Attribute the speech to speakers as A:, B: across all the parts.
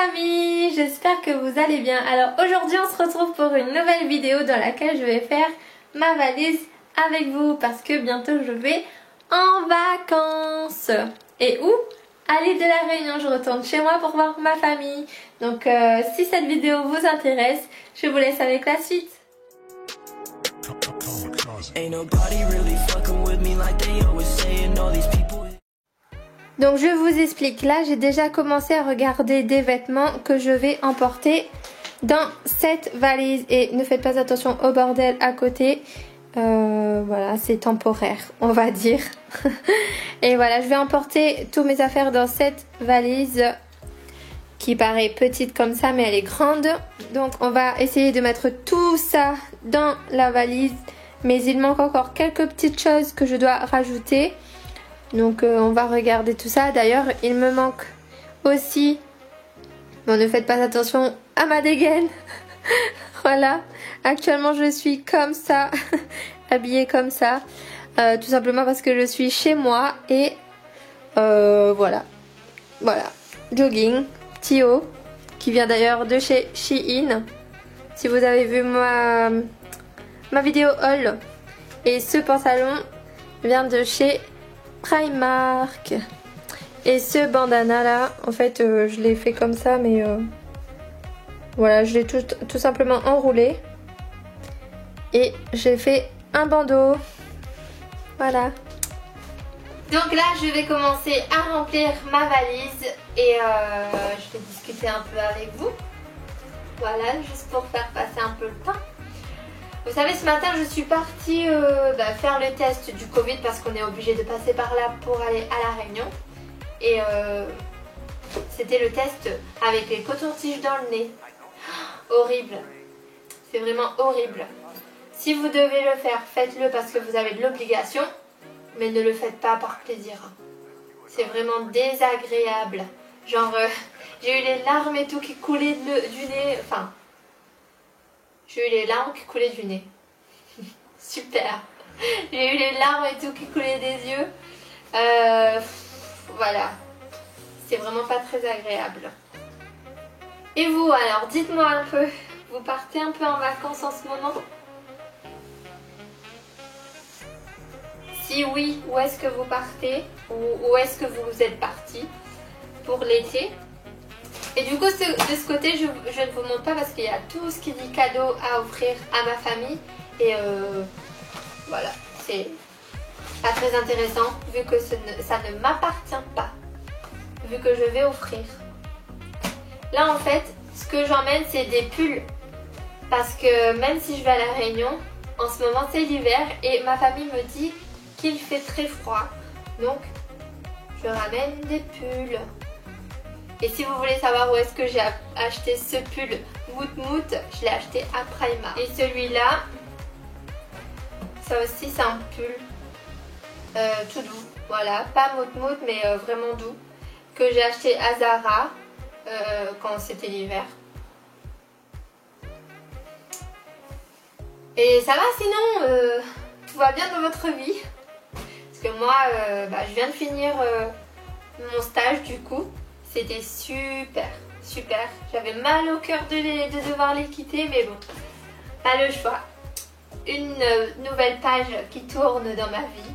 A: amis, j'espère que vous allez bien. Alors aujourd'hui on se retrouve pour une nouvelle vidéo dans laquelle je vais faire ma valise avec vous parce que bientôt je vais en vacances. Et où? À l'île de la Réunion, je retourne chez moi pour voir ma famille. Donc si cette vidéo vous intéresse, je vous laisse avec la suite. Donc je vous explique, là j'ai déjà commencé à regarder des vêtements que je vais emporter dans cette valise. Et ne faites pas attention au bordel à côté, voilà, c'est temporaire on va dire. Et voilà, je vais emporter tous mes affaires dans cette valise qui paraît petite comme ça mais elle est grande. Donc on va essayer de mettre tout ça dans la valise, mais il manque encore quelques petites choses que je dois rajouter. Donc on va regarder tout ça. D'ailleurs il me manque aussi, bon ne faites pas attention à ma dégaine. Voilà, actuellement je suis comme ça, habillée comme ça, tout simplement parce que je suis chez moi. Et voilà, jogging, petit haut, qui vient d'ailleurs de chez Shein. Si vous avez vu ma vidéo haul. Et ce pantalon vient de chez Primark. Et ce bandana là, en fait je l'ai fait comme ça, mais voilà, je l'ai tout simplement enroulé et j'ai fait un bandeau. Voilà. Donc là je vais commencer à remplir ma valise et je vais discuter un peu avec vous. Voilà, juste pour faire passer un peu le temps. Vous savez, ce matin, je suis partie faire le test du Covid parce qu'on est obligé de passer par là pour aller à La Réunion. Et c'était le test avec les cotons-tiges dans le nez. Horrible. C'est vraiment horrible. Si vous devez le faire, faites-le parce que vous avez de l'obligation, mais ne le faites pas par plaisir. C'est vraiment désagréable. Genre, j'ai eu les larmes et tout qui coulaient du nez. Enfin... J'ai eu les larmes qui coulaient du nez. Super. J'ai eu les larmes et tout qui coulaient des yeux. Voilà. C'est vraiment pas très agréable. Et vous alors, dites-moi un peu. Vous partez un peu en vacances en ce moment? Si oui, où est-ce que vous partez? Ou où est-ce que vous êtes parti pour l'été? Et du coup, de ce côté, je ne vous montre pas parce qu'il y a tout ce qui dit cadeau à offrir à ma famille. Et voilà, c'est pas très intéressant vu que ça ne m'appartient pas. Vu que je vais offrir. Là, en fait, ce que j'emmène, c'est des pulls. Parce que même si je vais à La Réunion, en ce moment, c'est l'hiver. Et ma famille me dit qu'il fait très froid. Donc, je ramène des pulls. Et si vous voulez savoir où est-ce que j'ai acheté ce pull Mout, je l'ai acheté à Primark. Et celui-là, ça aussi c'est un pull tout doux. Voilà, pas Mout mais vraiment doux. Que j'ai acheté à Zara quand c'était l'hiver. Et ça va sinon, tout va bien dans votre vie. Parce que moi, je viens de finir mon stage du coup. C'était super, super. J'avais mal au cœur de devoir les quitter, mais bon, pas le choix. Une nouvelle page qui tourne dans ma vie.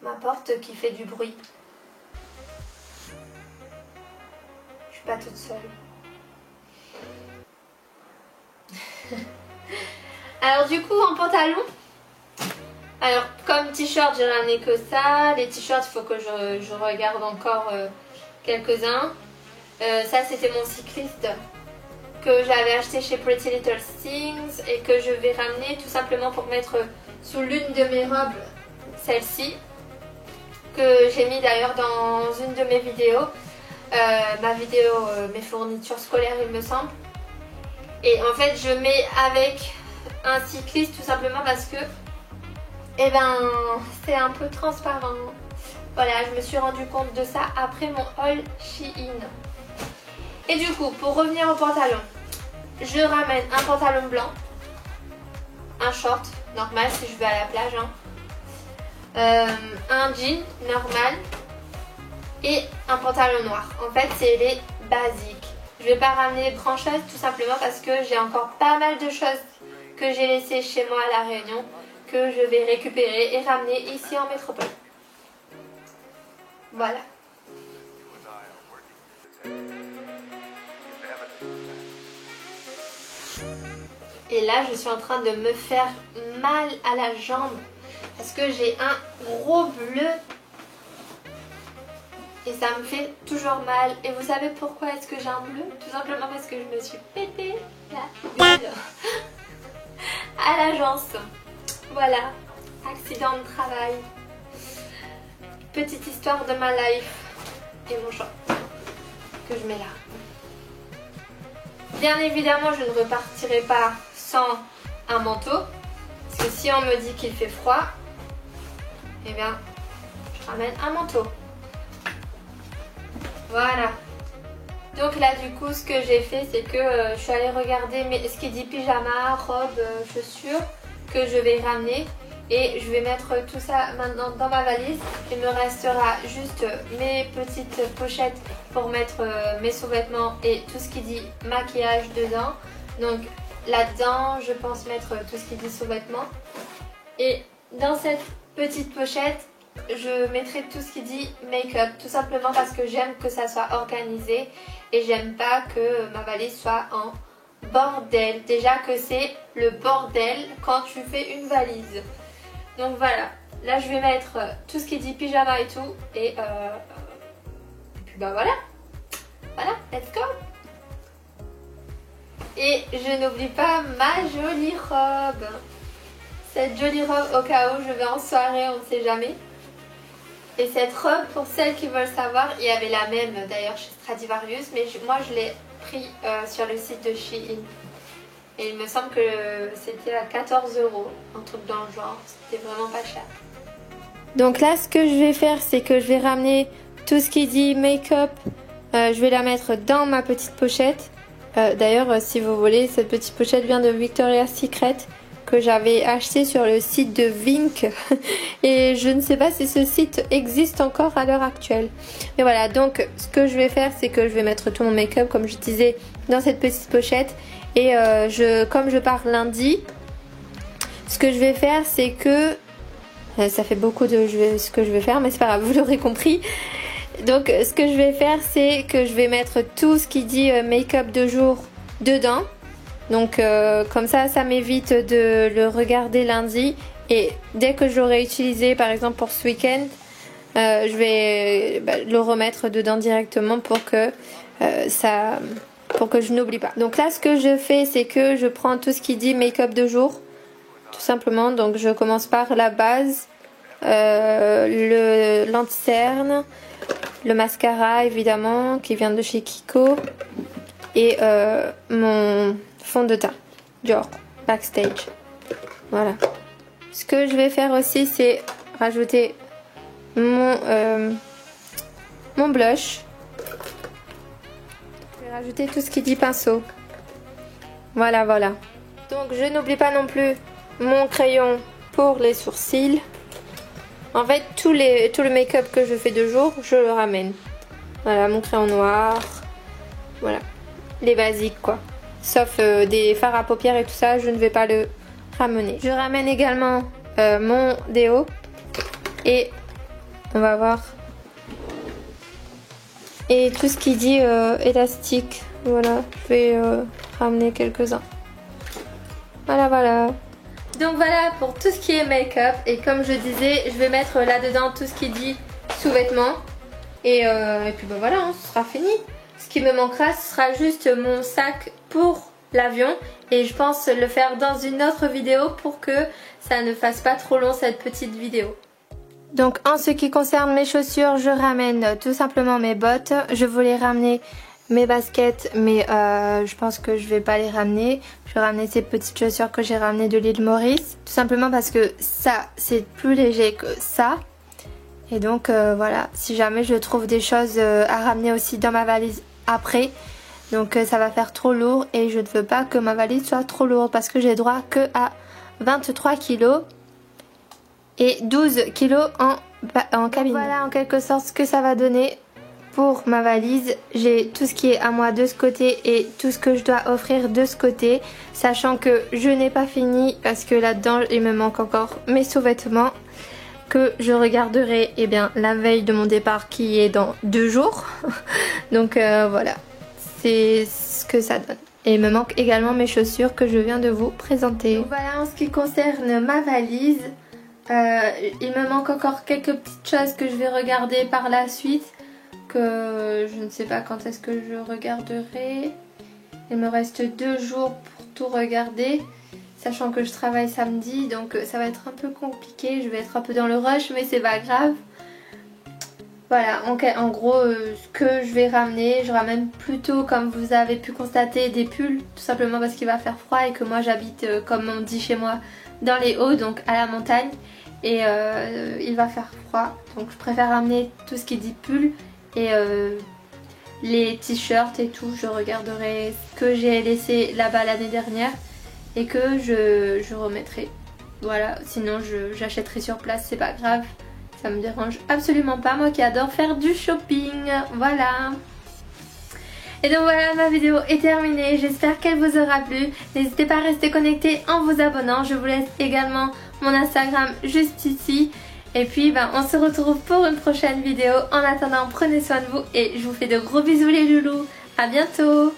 A: Ma porte qui fait du bruit. Je suis pas toute seule. Alors du coup, en pantalon, alors comme t-shirt j'ai ramené que ça. Les t-shirts il faut que je regarde encore quelques-uns. Ça c'était mon cycliste que j'avais acheté chez Pretty Little Things et que je vais ramener tout simplement pour mettre sous l'une de mes robes, celle-ci, que j'ai mis d'ailleurs dans une de mes vidéos, ma vidéo mes fournitures scolaires il me semble. Et en fait je mets avec un cycliste tout simplement parce que c'est un peu transparent. Voilà, je me suis rendu compte de ça après mon haul Shein. Et du coup, pour revenir au pantalon, je ramène un pantalon blanc, un short normal si je vais à la plage, un jean normal, et un pantalon noir. En fait c'est les basiques. Je vais pas ramener grand chose tout simplement parce que j'ai encore pas mal de choses que j'ai laissées chez moi à La Réunion que je vais récupérer et ramener ici en métropole. Voilà. Et là je suis en train de me faire mal à la jambe parce que j'ai un gros bleu et ça me fait toujours mal. Et vous savez pourquoi est-ce que j'ai un bleu? Tout simplement parce que je me suis pété la gueule à l'agence. Voilà, accident de travail. Petite histoire de ma life. Et mon chat que je mets là. Bien évidemment je ne repartirai pas sans un manteau. Parce que si on me dit qu'il fait froid, eh bien je ramène un manteau. Voilà. Donc là du coup ce que j'ai fait c'est que je suis allée regarder ce qui dit pyjama, robe, chaussures que je vais ramener. Et je vais mettre tout ça maintenant dans ma valise. Il me restera juste mes petites pochettes pour mettre mes sous-vêtements et tout ce qui dit maquillage dedans. Donc là-dedans je pense mettre tout ce qui dit sous-vêtements. Et dans cette petite pochette je mettrai tout ce qui dit make-up. Tout simplement parce que j'aime que ça soit organisé. Et j'aime pas que ma valise soit en bordel. Déjà que c'est le bordel quand tu fais une valise. Donc voilà, là je vais mettre tout ce qui dit pyjama et tout. Et puis bah voilà. Voilà, let's go. Et je n'oublie pas ma jolie robe. Cette jolie robe au cas où je vais en soirée, on ne sait jamais. Et cette robe, pour celles qui veulent savoir, il y avait la même d'ailleurs chez Stradivarius. Mais moi je l'ai pris sur le site de Shein. Et il me semble que c'était à 14 €, un truc dans le genre, c'était vraiment pas cher. Donc là ce que je vais faire c'est que je vais ramener tout ce qui dit make-up, je vais la mettre dans ma petite pochette. D'ailleurs si vous voulez, cette petite pochette vient de Victoria's Secret que j'avais acheté sur le site de Vink. Et je ne sais pas si ce site existe encore à l'heure actuelle. Mais voilà, donc ce que je vais faire c'est que je vais mettre tout mon make-up comme je disais dans cette petite pochette. Et comme je pars lundi, ce que je vais faire c'est que... ça fait beaucoup de ce que je vais faire mais c'est pas grave, vous l'aurez compris. Donc ce que je vais faire c'est que je vais mettre tout ce qui dit make-up de jour dedans. Donc comme ça m'évite de le regarder lundi. Et dès que je l'aurai utilisé par exemple pour ce week-end, je vais le remettre dedans directement pour que je n'oublie pas. Donc là ce que je fais c'est que je prends tout ce qui dit make-up de jour tout simplement. Donc je commence par la base, l'anti-cerne, le mascara évidemment qui vient de chez Kiko et mon fond de teint Dior Backstage. Voilà. Ce que je vais faire aussi c'est rajouter mon blush. Je vais rajouter tout ce qui dit pinceau. Voilà. Donc je n'oublie pas non plus mon crayon pour les sourcils. En fait tout le make-up que je fais de jour je le ramène. Voilà, mon crayon noir. Voilà, les basiques quoi. Sauf des fards à paupières et tout ça, je ne vais pas le ramener. Je ramène également mon déo. Et on va voir. Et tout ce qui dit élastique. Voilà, je vais ramener quelques-uns. Voilà. Donc voilà pour tout ce qui est make-up. Et comme je disais, je vais mettre là-dedans tout ce qui dit sous-vêtements. Et puis bah voilà, ce sera fini. Ce qui me manquera, ce sera juste mon sac pour l'avion. Et je pense le faire dans une autre vidéo pour que ça ne fasse pas trop long cette petite vidéo. Donc en ce qui concerne mes chaussures, je ramène tout simplement mes bottes. Je voulais ramener mes baskets mais je pense que je vais pas les ramener. Je vais ramener ces petites chaussures que j'ai ramenées de l'île Maurice. Tout simplement parce que ça c'est plus léger que ça. Et donc voilà, si jamais je trouve des choses à ramener aussi dans ma valise après. Donc ça va faire trop lourd et je ne veux pas que ma valise soit trop lourde parce que j'ai droit que à 23 kg et 12 kg en cabine. Voilà en quelque sorte ce que ça va donner. pour ma valise, j'ai tout ce qui est à moi de ce côté et tout ce que je dois offrir de ce côté, sachant que je n'ai pas fini parce que là-dedans il me manque encore mes sous-vêtements que je regarderai la veille de mon départ qui est dans 2 jours. Donc voilà, c'est ce que ça donne. Et il me manque également mes chaussures que je viens de vous présenter. Donc voilà en ce qui concerne ma valise. Il me manque encore quelques petites choses que je vais regarder par la suite. Que je ne sais pas quand est-ce que je regarderai. Il me reste 2 jours pour tout regarder. Sachant que je travaille samedi, donc ça va être un peu compliqué. Je vais être un peu dans le rush, mais c'est pas grave. Voilà, en gros, ce que je vais ramener, je ramène plutôt, comme vous avez pu constater, des pulls. Tout simplement parce qu'il va faire froid et que moi j'habite, comme on dit chez moi, dans les hauts, donc à la montagne. Et il va faire froid, donc je préfère ramener tout ce qui dit pull. Et les t-shirts et tout, je regarderai ce que j'ai laissé là-bas l'année dernière. Et que je remettrai. Voilà, sinon j'achèterai sur place, c'est pas grave. Ça me dérange absolument pas, moi qui adore faire du shopping. Voilà. Et donc voilà, ma vidéo est terminée. J'espère qu'elle vous aura plu. N'hésitez pas à rester connecté en vous abonnant. Je vous laisse également mon Instagram juste ici. Et puis on se retrouve pour une prochaine vidéo. En attendant, prenez soin de vous et je vous fais de gros bisous les loulous. À bientôt.